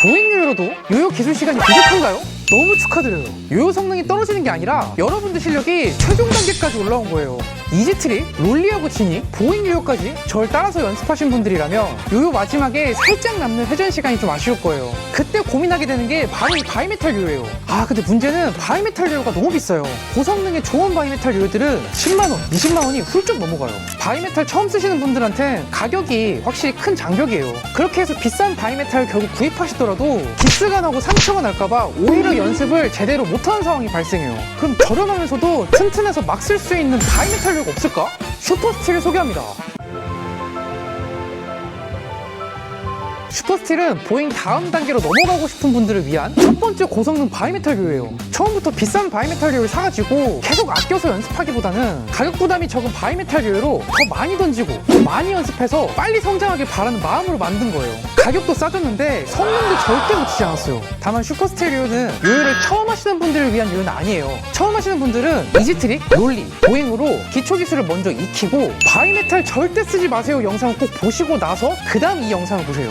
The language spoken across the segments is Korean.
보행 요요로도 요요 기술 시간이 부족한가요? 너무 축하드려요. 요요 성능이 떨어지는 게 아니라 여러분들 실력이 최종 단계까지 올라온 거예요. 이지트릭, 롤리하고 지니, 보행 요요까지 절 따라서 연습하신 분들이라면 요요 마지막에 살짝 남는 회전 시간이 좀 아쉬울 거예요. 그때 고민하게 되는 게 바로 이 바이메탈 요요예요. 근데 문제는 바이메탈 요요가 너무 비싸요. 고성능의 좋은 바이메탈 요요들은 10만원, 20만원이 훌쩍 넘어가요. 바이메탈 처음 쓰시는 분들한텐 가격이 확실히 큰 장벽이에요. 그렇게 해서 비싼 바이메탈 결국 구입하시더라도 기스가 나고 상처가 날까봐 오히려 연습을 제대로 못하는 상황이 발생해요. 그럼 저렴하면서도 튼튼해서 막 쓸 수 있는 바이메탈 요요가 없을까? 슈퍼스틸을 소개합니다. 슈퍼스틸은 보행 다음 단계로 넘어가고 싶은 분들을 위한 첫 번째 고성능 바이메탈 요요예요. 처음부터 비싼 바이메탈 요요를 사가지고 계속 아껴서 연습하기보다는 가격 부담이 적은 바이메탈 요요로 더 많이 던지고 더 많이 연습해서 빨리 성장하길 바라는 마음으로 만든 거예요. 가격도 싸졌는데 성능도 절대 놓치지 않았어요. 다만 슈퍼스틸 요요는 요요를 처음 하시는 분들을 위한 요요는 아니에요. 처음 하시는 분들은 이지트릭, 롤리, 보행으로 기초 기술을 먼저 익히고 바이메탈 절대 쓰지 마세요 영상을 꼭 보시고 나서 그 다음 이 영상을 보세요.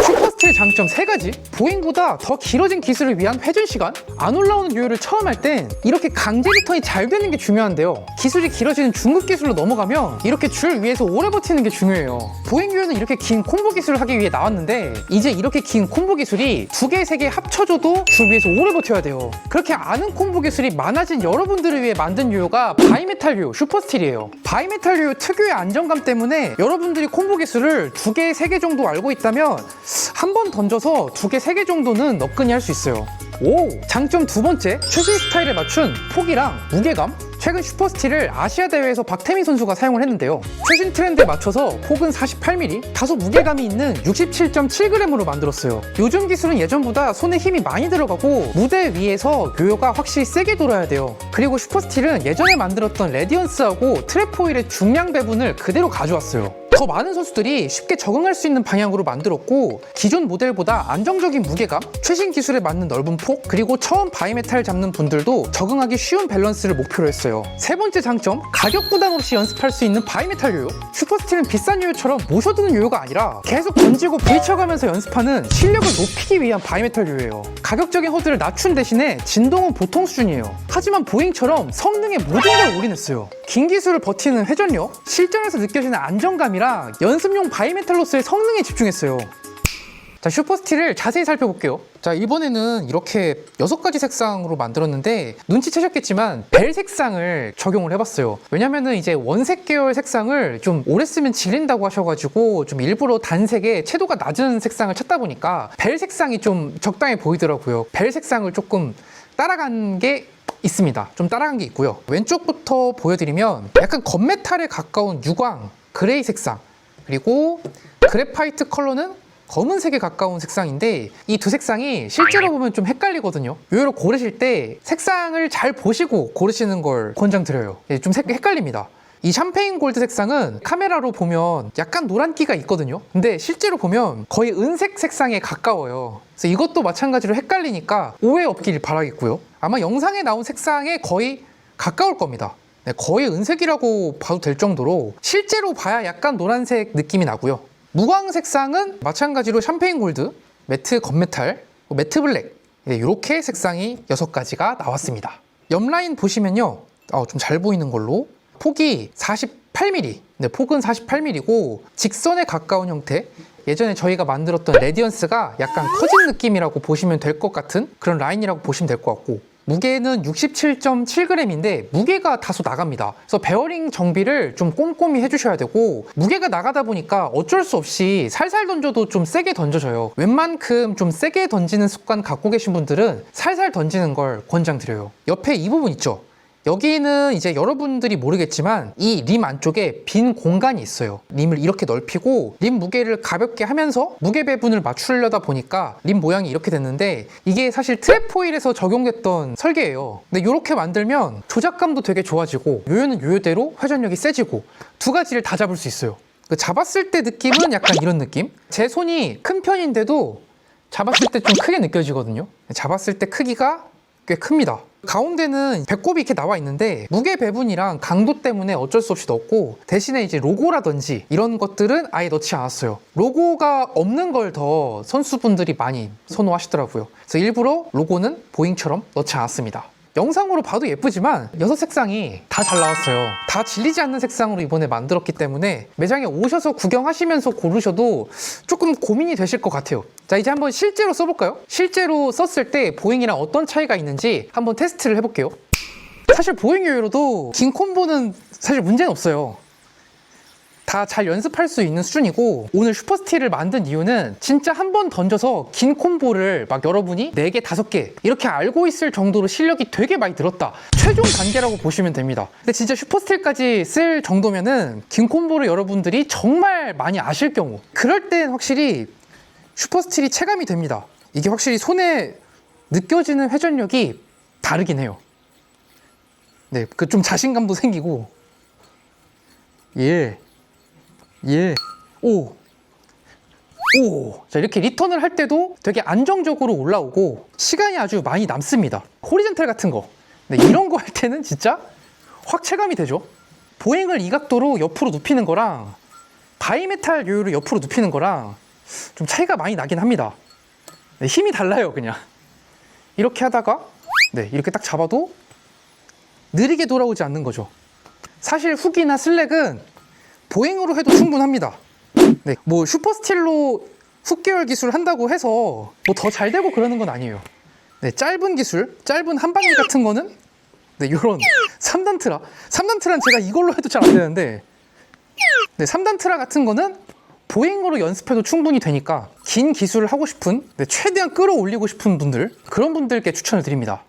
슈퍼스틸의 장점 3가지. 보행보다 더 길어진 기술을 위한 회전 시간. 안 올라오는 요요를 처음 할 땐 이렇게 강제 리턴이 잘 되는 게 중요한데요, 기술이 길어지는 중급 기술로 넘어가면 이렇게 줄 위에서 오래 버티는 게 중요해요. 보행 요요는 이렇게 긴 콤보 기술을 하기 위해 나왔는데 이제 이렇게 긴 콤보 기술이 2개, 3개 합쳐져도 줄 위에서 오래 버텨야 돼요. 그렇게 아는 콤보 기술이 많아진 여러분들을 위해 만든 요요가 바이메탈 요요 슈퍼스틸이에요. 바이메탈 요요 특유의 안정감 때문에 여러분들이 콤보 기술을 2개, 3개 정도 알고 있다면 한 번 던져서 2개, 3개 정도는 너끈히 할 수 있어요. 장점 2번째, 최신 스타일에 맞춘 폭이랑 무게감. 최근 슈퍼스틸을 아시아 대회에서 박태민 선수가 사용을 했는데요, 최신 트렌드에 맞춰서 폭은 48mm, 다소 무게감이 있는 67.7g으로 만들었어요. 요즘 기술은 예전보다 손에 힘이 많이 들어가고 무대 위에서 요요가 확실히 세게 돌아야 돼요. 그리고 슈퍼스틸은 예전에 만들었던 레디언스하고 트레포일의 중량 배분을 그대로 가져왔어요. 더 많은 선수들이 쉽게 적응할 수 있는 방향으로 만들었고, 기존 모델보다 안정적인 무게감, 최신 기술에 맞는 넓은 폭, 그리고 처음 바이메탈 잡는 분들도 적응하기 쉬운 밸런스를 목표로 했어요. 3번째 장점, 가격 부담 없이 연습할 수 있는 바이메탈 요요. 슈퍼스틸은 비싼 요요처럼 모셔두는 요요가 아니라 계속 던지고 부딪혀가면서 연습하는 실력을 높이기 위한 바이메탈 요요예요. 가격적인 허들을 낮춘 대신에 진동은 보통 수준이에요. 하지만 보잉처럼 성능에 모든 걸 올인했어요. 긴 기술을 버티는 회전력, 실전에서 느껴지는 안정감이랑 연습용 바이메탈로서의 성능에 집중했어요. 자, 슈퍼스틸을 자세히 살펴볼게요. 자, 이번에는 이렇게 6가지 색상으로 만들었는데 눈치채셨겠지만 벨 색상을 적용을 해봤어요. 왜냐면은 이제 원색 계열 색상을 좀 오래 쓰면 질린다고 하셔가지고 좀 일부러 단색에 채도가 낮은 색상을 찾다 보니까 벨 색상이 좀 적당해 보이더라고요. 벨 색상을 조금 따라간 게 있습니다. 좀 따라간 게 있고요. 왼쪽부터 보여드리면 약간 건메탈에 가까운 유광, 그레이 색상, 그리고 그래파이트 컬러는 검은색에 가까운 색상인데 이 두 색상이 실제로 보면 좀 헷갈리거든요. 요요를 고르실 때 색상을 잘 보시고 고르시는 걸 권장드려요. 좀 헷갈립니다. 이 샴페인 골드 색상은 카메라로 보면 약간 노란기가 있거든요. 근데 실제로 보면 거의 은색 색상에 가까워요. 그래서 이것도 마찬가지로 헷갈리니까 오해 없길 바라겠고요. 아마 영상에 나온 색상에 거의 가까울 겁니다. 네, 거의 은색이라고 봐도 될 정도로 실제로 봐야 약간 노란색 느낌이 나고요. 무광 색상은 마찬가지로 샴페인 골드, 매트 건메탈, 매트 블랙, 이렇게 색상이 6가지가 나왔습니다. 옆 라인 보시면요, 좀 잘 보이는 걸로 폭이 48mm, 네, 폭은 48mm고 직선에 가까운 형태, 예전에 저희가 만들었던 레디언스가 약간 커진 느낌이라고 보시면 될 것 같은 그런 라인이라고 보시면 될 것 같고, 무게는 67.7g인데 무게가 다소 나갑니다. 그래서 베어링 정비를 좀 꼼꼼히 해주셔야 되고, 무게가 나가다 보니까 어쩔 수 없이 살살 던져도 좀 세게 던져져요. 웬만큼 좀 세게 던지는 습관 갖고 계신 분들은 살살 던지는 걸 권장드려요. 옆에 이 부분 있죠? 여기는 이제 여러분들이 모르겠지만 이 림 안쪽에 빈 공간이 있어요. 림을 이렇게 넓히고 림 무게를 가볍게 하면서 무게 배분을 맞추려다 보니까 림 모양이 이렇게 됐는데, 이게 사실 트랩포일에서 적용됐던 설계예요. 근데 이렇게 만들면 조작감도 되게 좋아지고 요요는 요요대로 회전력이 세지고 2가지를 다 잡을 수 있어요. 잡았을 때 느낌은 약간 이런 느낌? 제 손이 큰 편인데도 잡았을 때 좀 크게 느껴지거든요. 잡았을 때 크기가 꽤 큽니다. 가운데는 배꼽이 이렇게 나와 있는데 무게 배분이랑 강도 때문에 어쩔 수 없이 넣었고, 대신에 이제 로고라든지 이런 것들은 아예 넣지 않았어요. 로고가 없는 걸 더 선수분들이 많이 선호하시더라고요. 그래서 일부러 로고는 보잉처럼 넣지 않았습니다. 영상으로 봐도 예쁘지만 6색상이 다 잘 나왔어요. 다 질리지 않는 색상으로 이번에 만들었기 때문에 매장에 오셔서 구경하시면서 고르셔도 조금 고민이 되실 것 같아요. 자, 이제 한번 실제로 써볼까요? 실제로 썼을 때 보잉이랑 어떤 차이가 있는지 한번 테스트를 해볼게요. 사실 보잉 요요로도 긴 콤보는 사실 문제는 없어요. 다 잘 연습할 수 있는 수준이고, 오늘 슈퍼스틸을 만든 이유는 진짜 한 번 던져서 긴 콤보를 막 여러분이 4개, 5개 이렇게 알고 있을 정도로 실력이 되게 많이 늘었다, 최종 단계라고 보시면 됩니다. 근데 진짜 슈퍼스틸까지 쓸 정도면은 긴 콤보를 여러분들이 정말 많이 아실 경우, 그럴 땐 확실히 슈퍼스틸이 체감이 됩니다. 이게 확실히 손에 느껴지는 회전력이 다르긴 해요. 네, 그 좀 자신감도 생기고. 오. 자, 이렇게 리턴을 할 때도 되게 안정적으로 올라오고 시간이 아주 많이 남습니다. 호리젠탈 같은 거. 네, 이런 거 할 때는 진짜 확 체감이 되죠. 보잉을 이 각도로 옆으로 눕히는 거랑 바이메탈 요요를 옆으로 눕히는 거랑 좀 차이가 많이 나긴 합니다. 네, 힘이 달라요, 그냥. 이렇게 하다가 네, 이렇게 딱 잡아도 느리게 돌아오지 않는 거죠. 사실 훅이나 슬랙은 보잉으로 해도 충분합니다. 네, 뭐 슈퍼스틸로 훅 계열 기술 한다고 해서 뭐 더 잘 되고 그러는 건 아니에요. 네, 짧은 기술, 짧은 한방울 같은 거는 네, 요런 3단 트라. 3단 트라는 제가 이걸로 해도 잘 안 되는데, 네, 3단 트라 같은 거는 보잉으로 연습해도 충분히 되니까 긴 기술을 하고 싶은, 네, 최대한 끌어올리고 싶은 분들, 그런 분들께 추천을 드립니다.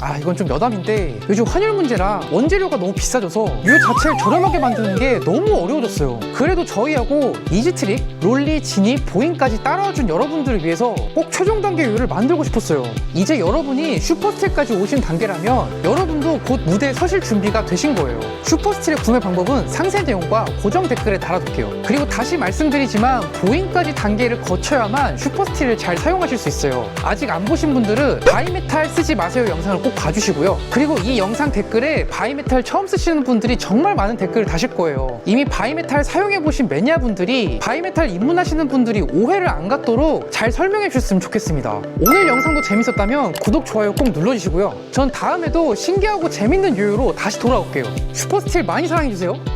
아, 이건 좀 여담인데 요즘 환율 문제랑 원재료가 너무 비싸져서 요 자체를 저렴하게 만드는 게 너무 어려워졌어요. 그래도 저희하고 이지트릭, 롤리, 지니, 보잉까지 따라와준 여러분들을 위해서 꼭 최종 단계 요요를 만들고 싶었어요. 이제 여러분이 슈퍼스틸까지 오신 단계라면 여러분도 곧 무대에 서실 준비가 되신 거예요. 슈퍼스틸의 구매 방법은 상세 내용과 고정 댓글에 달아둘게요. 그리고 다시 말씀드리지만 보잉까지 단계를 거쳐야만 슈퍼스틸을 잘 사용하실 수 있어요. 아직 안 보신 분들은 바이메탈 쓰지 마세요 영상을 꼭 봐주시고요. 그리고 이 영상 댓글에 바이메탈 처음 쓰시는 분들이 정말 많은 댓글을 다실 거예요. 이미 바이메탈 사용해보신 매니아분들이 바이메탈 입문하시는 분들이 오해를 안 갖도록 잘 설명해 주셨으면 좋겠습니다. 오늘 영상도 재밌었다면 구독, 좋아요 꼭 눌러주시고요. 전 다음에도 신기하고 재밌는 요요로 다시 돌아올게요. 슈퍼스틸 많이 사랑해주세요.